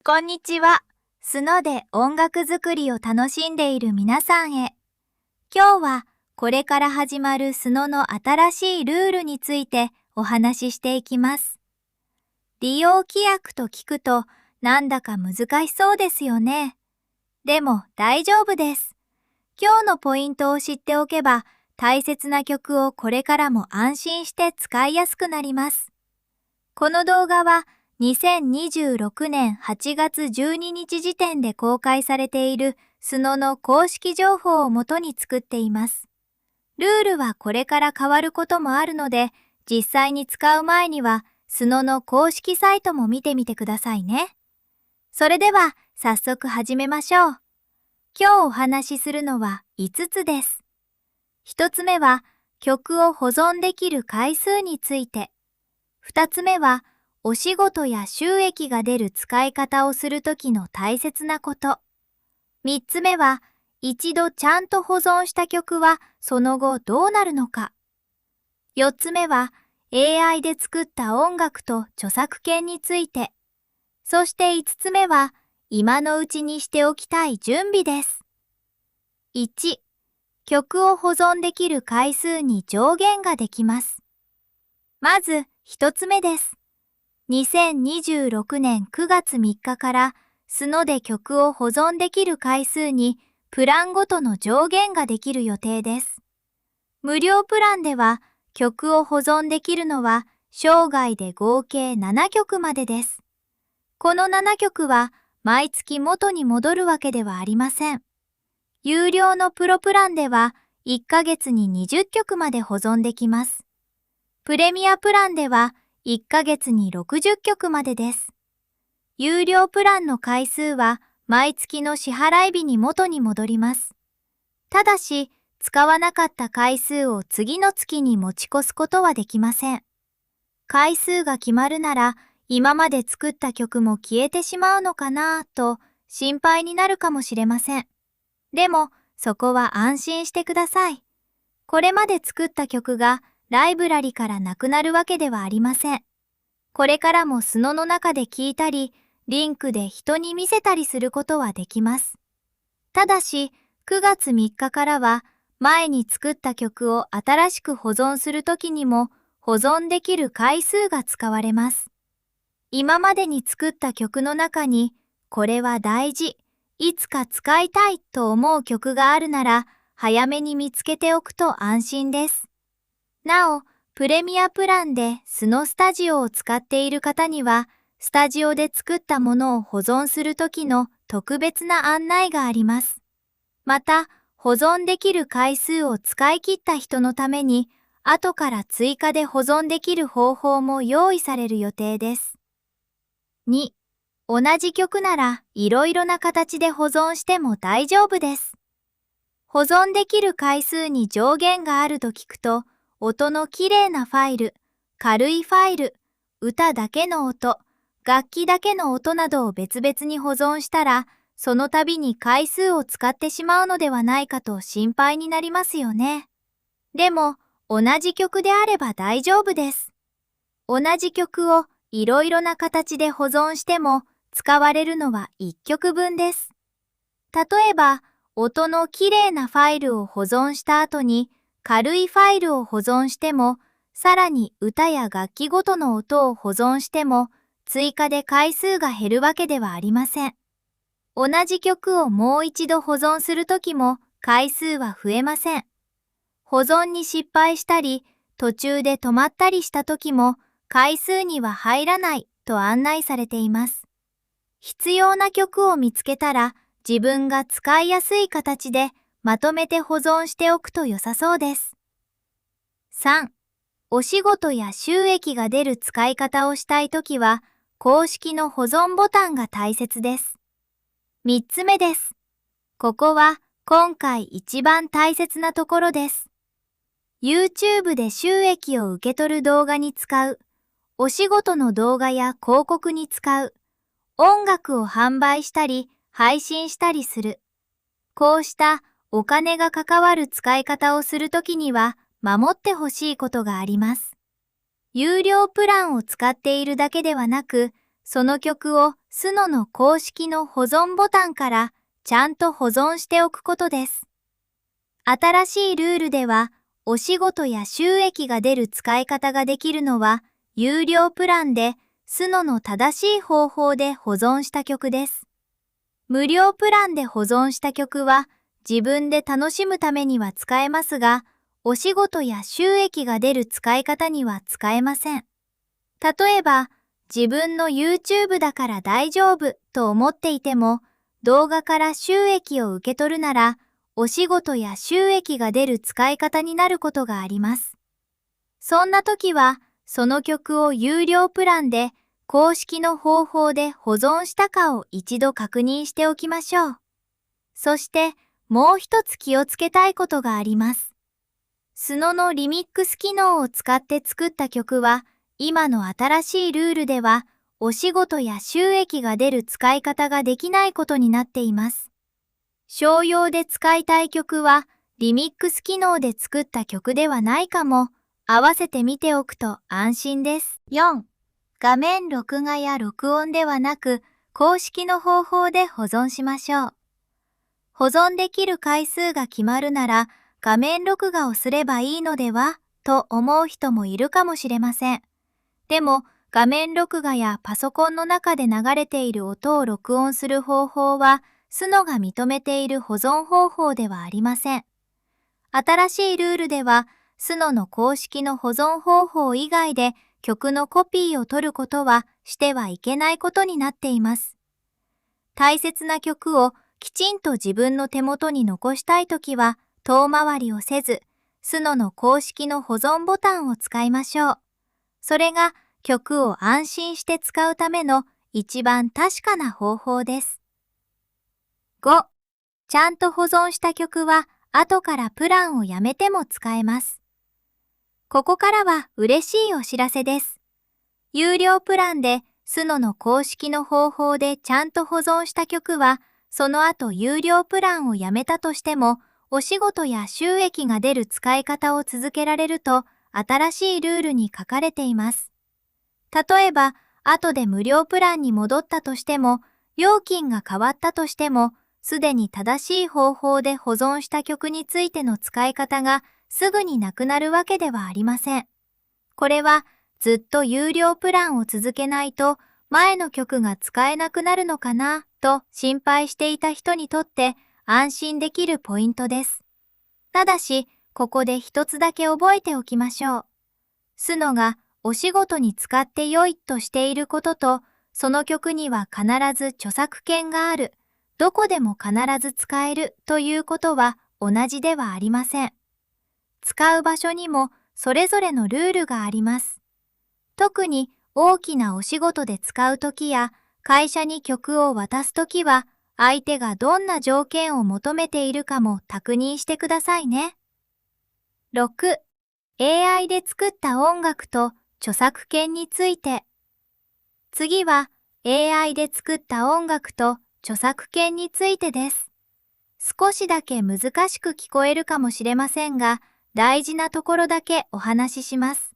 こんにちは。スノで音楽作りを楽しんでいる皆さんへ。今日はこれから始まるスノの新しいルールについてお話ししていきます。利用規約と聞くとなんだか難しそうですよね。でも大丈夫です。今日のポイントを知っておけば大切な曲をこれからも安心して使いやすくなります。この動画は2026年8月12日時点で公開されているスノの公式情報をもとに作っています。ルールはこれから変わることもあるので、実際に使う前にはスノの公式サイトも見てみてくださいね。それでは早速始めましょう。今日お話しするのは5つです。1つ目は曲を保存できる回数について。2つ目はお仕事や収益が出る使い方をするときの大切なこと。3つ目は、一度ちゃんと保存した曲はその後どうなるのか。4つ目は、AI で作った音楽と著作権について。そして5つ目は、今のうちにしておきたい準備です。1、曲を保存できる回数に上限ができます。まず1つ目です。2026年9月3日からスノで曲を保存できる回数にプランごとの上限ができる予定です。無料プランでは曲を保存できるのは生涯で合計7曲までです。この7曲は毎月元に戻るわけではありません。有料のプロプランでは1ヶ月に20曲まで保存できます。プレミアプランでは1ヶ月に60曲までです。有料プランの回数は毎月の支払い日に元に戻ります。ただし、使わなかった回数を次の月に持ち越すことはできません。回数が決まるなら、今まで作った曲も消えてしまうのかなと心配になるかもしれません。でも、そこは安心してください。これまで作った曲がライブラリからなくなるわけではありません。これからもスノの中で聴いたり、リンクで人に見せたりすることはできます。ただし、9月3日からは、前に作った曲を新しく保存するときにも、保存できる回数が使われます。今までに作った曲の中に、これは大事、いつか使いたいと思う曲があるなら、早めに見つけておくと安心です。なお、プレミアプランでスノスタジオを使っている方には、スタジオで作ったものを保存するときの特別な案内があります。また、保存できる回数を使い切った人のために、後から追加で保存できる方法も用意される予定です。2、同じ曲ならいろいろな形で保存しても大丈夫です。保存できる回数に上限があると聞くと、音のきれいなファイル、軽いファイル、歌だけの音、楽器だけの音などを別々に保存したら、その度に回数を使ってしまうのではないかと心配になりますよね。でも、同じ曲であれば大丈夫です。同じ曲をいろいろな形で保存しても、使われるのは1曲分です。例えば、音のきれいなファイルを保存した後に、軽いファイルを保存しても、さらに歌や楽器ごとの音を保存しても、追加で回数が減るわけではありません。同じ曲をもう一度保存するときも回数は増えません。保存に失敗したり、途中で止まったりしたときも、回数には入らないと案内されています。必要な曲を見つけたら、自分が使いやすい形でまとめて保存しておくと良さそうです。3、お仕事や収益が出る使い方をしたいときは、公式の保存ボタンが大切です。3つ目です。ここは今回一番大切なところです。YouTube で収益を受け取る動画に使う、お仕事の動画や広告に使う、音楽を販売したり配信したりする。こうしたお金が関わる使い方をするときには守ってほしいことがあります。有料プランを使っているだけではなく、その曲をスノの公式の保存ボタンからちゃんと保存しておくことです。新しいルールでは、お仕事や収益が出る使い方ができるのは、有料プランでスノの正しい方法で保存した曲です。無料プランで保存した曲は、自分で楽しむためには使えますが、お仕事や収益が出る使い方には使えません。例えば、自分の YouTube だから大丈夫と思っていても、動画から収益を受け取るなら、お仕事や収益が出る使い方になることがあります。そんな時は、その曲を有料プランで公式の方法で保存したかを一度確認しておきましょう。そして、もう一つ気をつけたいことがあります。スノのリミックス機能を使って作った曲は、今の新しいルールでは、お仕事や収益が出る使い方ができないことになっています。商用で使いたい曲は、リミックス機能で作った曲ではないかも、合わせて見ておくと安心です。4、画面録画や録音ではなく、公式の方法で保存しましょう。保存できる回数が決まるなら、画面録画をすればいいのではと思う人もいるかもしれません。でも、画面録画やパソコンの中で流れている音を録音する方法は、スノが認めている保存方法ではありません。新しいルールでは、スノの公式の保存方法以外で曲のコピーを取ることはしてはいけないことになっています。大切な曲をきちんと自分の手元に残したいときは、遠回りをせず、スノの公式の保存ボタンを使いましょう。それが曲を安心して使うための一番確かな方法です。5、ちゃんと保存した曲は後からプランをやめても使えます。ここからは嬉しいお知らせです。有料プランでスノの公式の方法でちゃんと保存した曲は、その後有料プランをやめたとしても、お仕事や収益が出る使い方を続けられると、新しいルールに書かれています。例えば、後で無料プランに戻ったとしても、料金が変わったとしても、すでに正しい方法で保存した曲についての使い方がすぐになくなるわけではありません。これは、ずっと有料プランを続けないと、前の曲が使えなくなるのかな、と心配していた人にとって安心できるポイントです。ただし、ここで一つだけ覚えておきましょう。スノがお仕事に使って良いとしていることと、その曲には必ず著作権がある、どこでも必ず使えるということは同じではありません。使う場所にもそれぞれのルールがあります。特に大きなお仕事で使うときや会社に曲を渡すときは、相手がどんな条件を求めているかも確認してくださいね。6、AI で作った音楽と著作権について。次は AI で作った音楽と著作権についてです。少しだけ難しく聞こえるかもしれませんが、大事なところだけお話しします。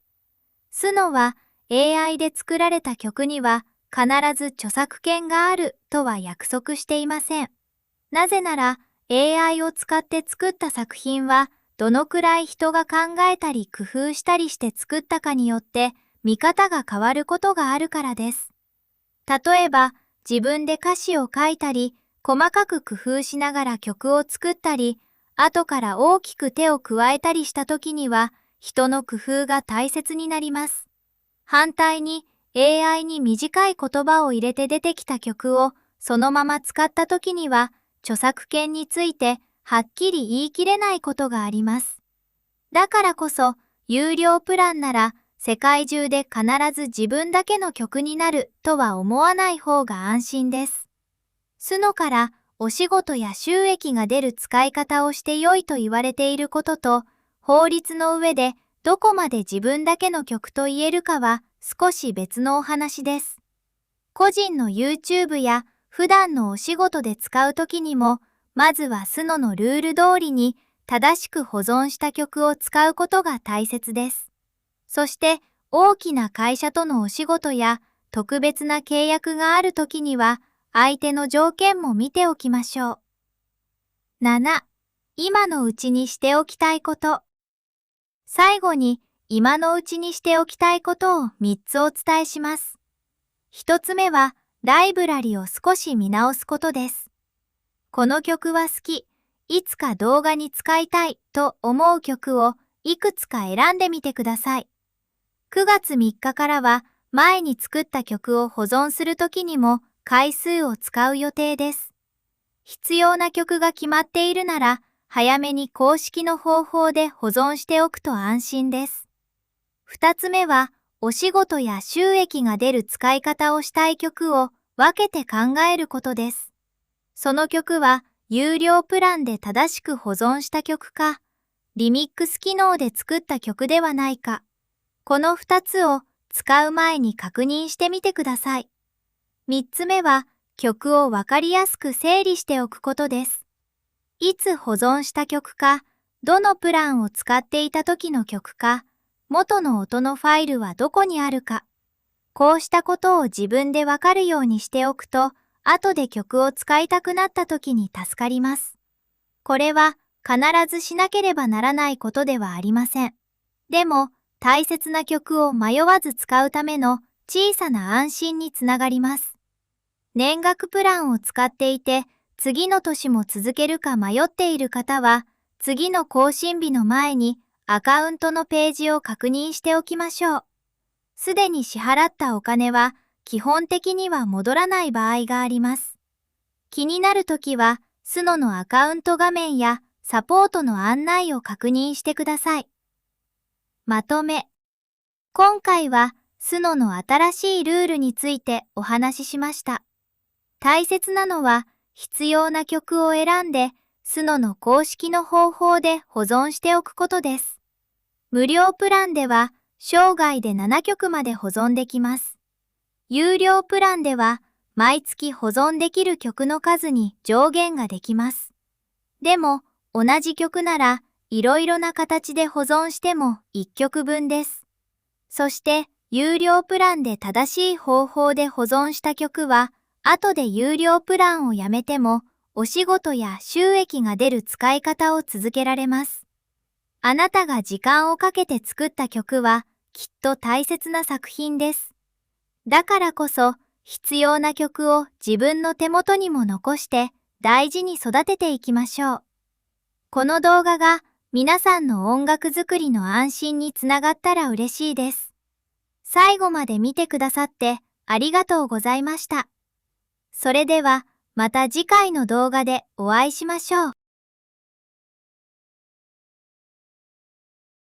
スノは AI で作られた曲には必ず著作権があるとは約束していません。なぜなら AI を使って作った作品はどのくらい人が考えたり工夫したりして作ったかによって見方が変わることがあるからです。例えば自分で歌詞を書いたり細かく工夫しながら曲を作ったり後から大きく手を加えたりした時には人の工夫が大切になります。反対に AI に短い言葉を入れて出てきた曲をそのまま使った時には著作権についてはっきり言い切れないことがあります。だからこそ有料プランなら世界中で必ず自分だけの曲になるとは思わない方が安心です。スノからお仕事や収益が出る使い方をして良いと言われていることと法律の上でどこまで自分だけの曲と言えるかは少し別のお話です。個人の YouTube や普段のお仕事で使うときにも、まずはスノのルール通りに正しく保存した曲を使うことが大切です。そして大きな会社とのお仕事や特別な契約があるときには、相手の条件も見ておきましょう。7、今のうちにしておきたいこと。最後に、今のうちにしておきたいことを3つお伝えします。1つ目は、ライブラリを少し見直すことです。この曲は好き、いつか動画に使いたいと思う曲をいくつか選んでみてください。9月3日からは前に作った曲を保存するときにも回数を使う予定です。必要な曲が決まっているなら早めに公式の方法で保存しておくと安心です。2つ目はお仕事や収益が出る使い方をしたい曲を分けて考えることです。その曲は有料プランで正しく保存した曲か、リミックス機能で作った曲ではないか。この2つを使う前に確認してみてください。3つ目は曲をわかりやすく整理しておくことです。いつ保存した曲か、どのプランを使っていた時の曲か、元の音のファイルはどこにあるか。こうしたことを自分でわかるようにしておくと、後で曲を使いたくなった時に助かります。これは必ずしなければならないことではありません。でも、大切な曲を迷わず使うための小さな安心につながります。年額プランを使っていて、次の年も続けるか迷っている方は、次の更新日の前にアカウントのページを確認しておきましょう。すでに支払ったお金は基本的には戻らない場合があります。気になるときは、スノのアカウント画面やサポートの案内を確認してください。まとめ。今回はスノの新しいルールについてお話ししました。大切なのは必要な曲を選んでスノの公式の方法で保存しておくことです。無料プランでは生涯で7曲まで保存できます。有料プランでは毎月保存できる曲の数に上限ができます。でも同じ曲ならいろいろな形で保存しても1曲分です。そして有料プランで正しい方法で保存した曲は後で有料プランをやめてもお仕事や収益が出る使い方を続けられます。あなたが時間をかけて作った曲はきっと大切な作品です。だからこそ必要な曲を自分の手元にも残して大事に育てていきましょう。この動画が皆さんの音楽作りの安心につながったら嬉しいです。最後まで見てくださってありがとうございました。それではまた次回の動画でお会いしましょう。